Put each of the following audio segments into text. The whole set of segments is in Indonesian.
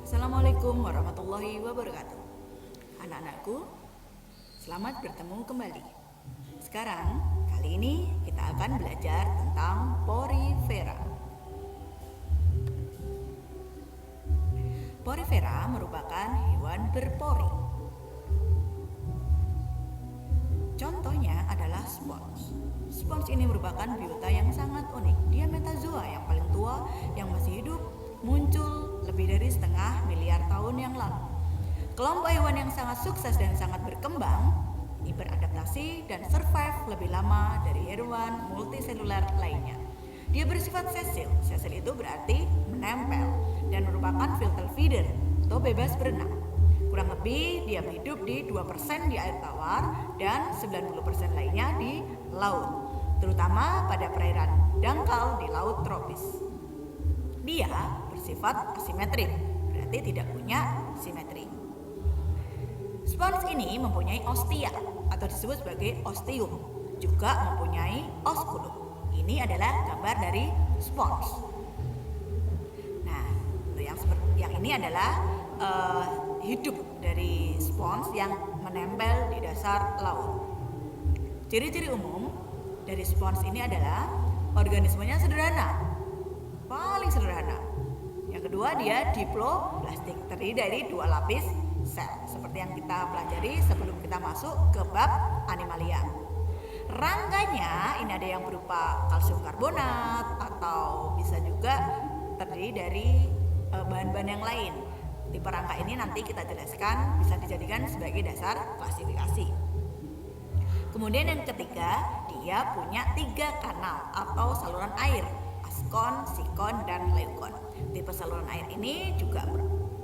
Assalamualaikum warahmatullahi wabarakatuh. Anak-anakku, selamat bertemu kembali. Sekarang, kali ini kita akan belajar tentang porifera. Porifera merupakan hewan berpori. Contohnya adalah spons. Spons ini merupakan biota yang sangat unik. Dia metazoa yang paling tua yang masih hidup, muncul lebih dari setengah miliar tahun yang lalu. Kelompok hewan yang sangat sukses dan sangat berkembang, ini beradaptasi dan survive lebih lama dari hewan multiseluler lainnya. Dia bersifat sesil. Sesil itu berarti menempel dan merupakan filter feeder atau bebas berenang. Kurang lebih dia hidup di 2% di air tawar dan 90% lainnya di laut, terutama pada perairan dangkal di laut tropis. Dia bersifat asimetrik, berarti tidak punya simetri. Spons ini mempunyai ostia atau disebut sebagai ostium, juga mempunyai osculum. Ini adalah gambar dari spons. Nah, yang ini adalah hidup dari spons yang menempel di dasar laut. Ciri-ciri umum dari spons ini adalah organismenya sederhana, paling sederhana. Yang kedua, dia diploplastik, terdiri dari 2 lapis sel, seperti yang kita pelajari sebelum kita masuk ke bab animalia. Rangkanya ini ada yang berupa kalsium karbonat atau bisa juga terdiri dari bahan-bahan yang lain. Tipe rangka ini nanti kita jelaskan bisa dijadikan sebagai dasar klasifikasi. Kemudian yang ketiga, dia punya 3 kanal atau saluran air, askon, sikon, dan leukon. Tipe saluran air ini juga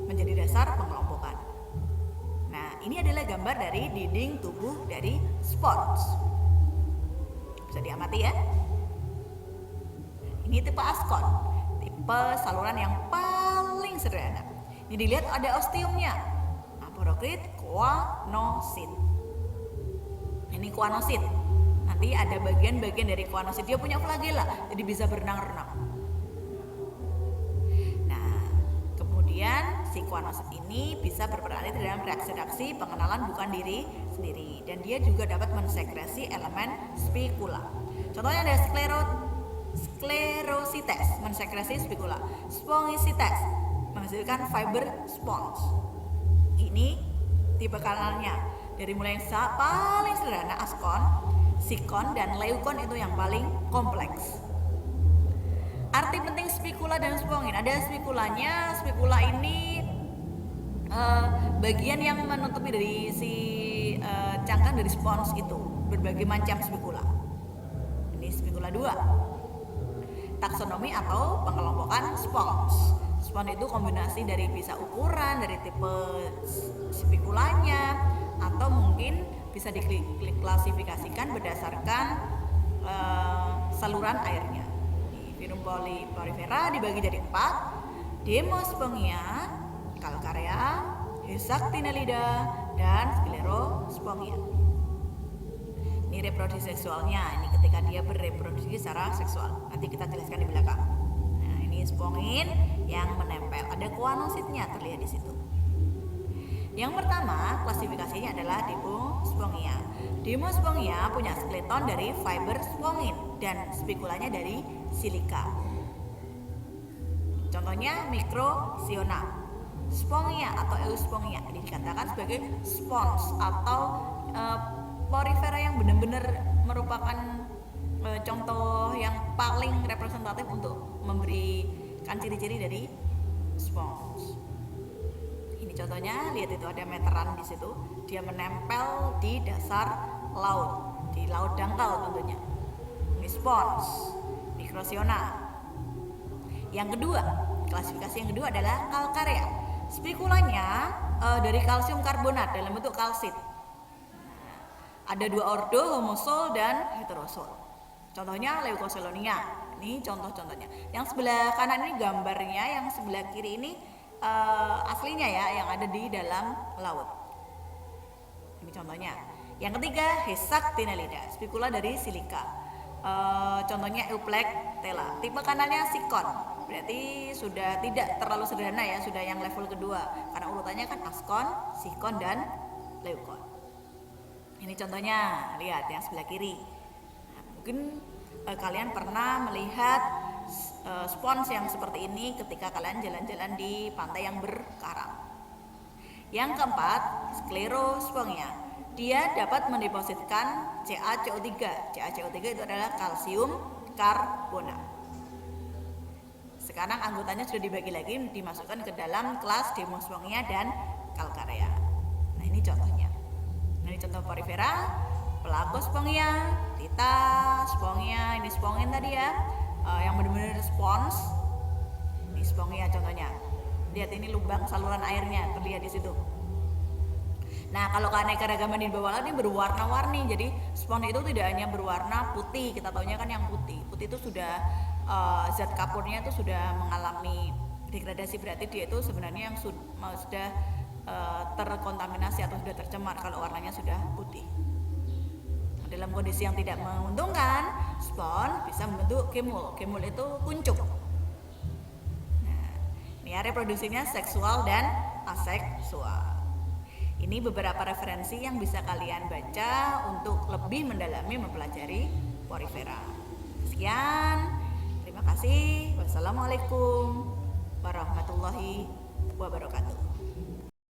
menjadi dasar pengelompokan. Nah, ini adalah gambar dari dinding tubuh dari spons. Bisa diamati ya. Ini tipe askon, tipe saluran yang paling sederhana. Ini dilihat ada ostiumnya, porokrit, koanosit. Ini koanosit. Nanti ada bagian-bagian dari koanosit. Dia punya flagela, jadi bisa berenang-renang. Nah, kemudian si koanosit ini bisa berperan dalam reaksi-reaksi pengenalan bukan diri sendiri, dan dia juga dapat mensekresi elemen spikula. Contohnya ada sklerosites, mensekresi spikula. Spongisites, menghasilkan fiber spons. Ini tipe kanalnya, dari mulai yang paling sederhana askon, sikon, dan leukon itu yang paling kompleks. Arti penting spikula dan spongin. Ada spikulanya. Spikula ini bagian yang menutupi dari si cangkang dari spons itu, berbagai macam spikula. Ini spikula 2. Taksonomi atau pengelompokan spons. Spons itu kombinasi dari bisa ukuran, dari tipe spikulanya, atau mungkin bisa diklasifikasikan berdasarkan saluran airnya. Filum porifera dibagi jadi 4: Demospongia, Calcarea, Hexactinellida, dan Sclerospongia. Ini reproduksi seksualnya, ini ketika dia bereproduksi secara seksual. Nanti kita jelaskan di belakang. Nah, ini spongin yang menempel. Ada koanositnya terlihat di situ. Yang pertama, klasifikasinya adalah Demospongia. Demospongia punya skeleton dari fiber spongin dan spikulanya dari silika. Contohnya Microciona. Spongia atau Euspongia ini dikatakan sebagai spons atau porifera yang benar-benar merupakan contoh yang paling representatif untuk memberikan ciri-ciri dari spons. Ini contohnya, lihat itu ada meteran di situ. Dia menempel di dasar laut, di laut dangkal tentunya. Ini spons, Microciona. Yang kedua, klasifikasi yang kedua adalah Calcarea. Spikulanya dari kalsium karbonat dalam bentuk kalsit. Ada 2 ordo, homosol dan heterosol. Contohnya Leucoselonia. Ini contoh-contohnya. Yang sebelah kanan ini gambarnya, yang sebelah kiri ini aslinya ya, yang ada di dalam laut. Ini contohnya. Yang ketiga, Hexactinellida, spikula dari silika. Contohnya Euplectella. Tipe kanannya sikon, berarti sudah tidak terlalu sederhana ya, sudah yang level kedua. Karena urutannya kan askon, sikon, dan leukon. Ini contohnya, lihat yang sebelah kiri. Nah, mungkin kalian pernah melihat spons yang seperti ini ketika kalian jalan-jalan di pantai yang berkarang. Yang keempat, sklerospongia. Dia dapat mendepositkan CaCO3. CaCO3 itu adalah kalsium karbonat. Sekarang anggotanya sudah dibagi lagi, dimasukkan ke dalam kelas Demospongia dan Calcarea. Nah, ini contohnya. Ini contoh porifera, Pelagospongia, Tittaspongia, ini spongin tadi ya, yang benar-benar spons. Ini spongia contohnya. Lihat ini lubang saluran airnya terlihat di situ. Nah, kalau keanekaragaman di bawah laut ini berwarna-warni. Jadi spons itu tidak hanya berwarna putih, kita tahunya kan yang putih. Putih itu sudah zat kapurnya itu sudah mengalami degradasi, berarti dia itu sebenarnya yang sudah terkontaminasi atau sudah tercemar kalau warnanya sudah putih. Dalam kondisi yang tidak menguntungkan, spons bisa membentuk gemul. Gemul itu kuncup. Nah, ini reproduksinya seksual dan aseksual. Ini beberapa referensi yang bisa kalian baca untuk lebih mendalami mempelajari porifera. Sekian, terima kasih. Wassalamualaikum warahmatullahi wabarakatuh.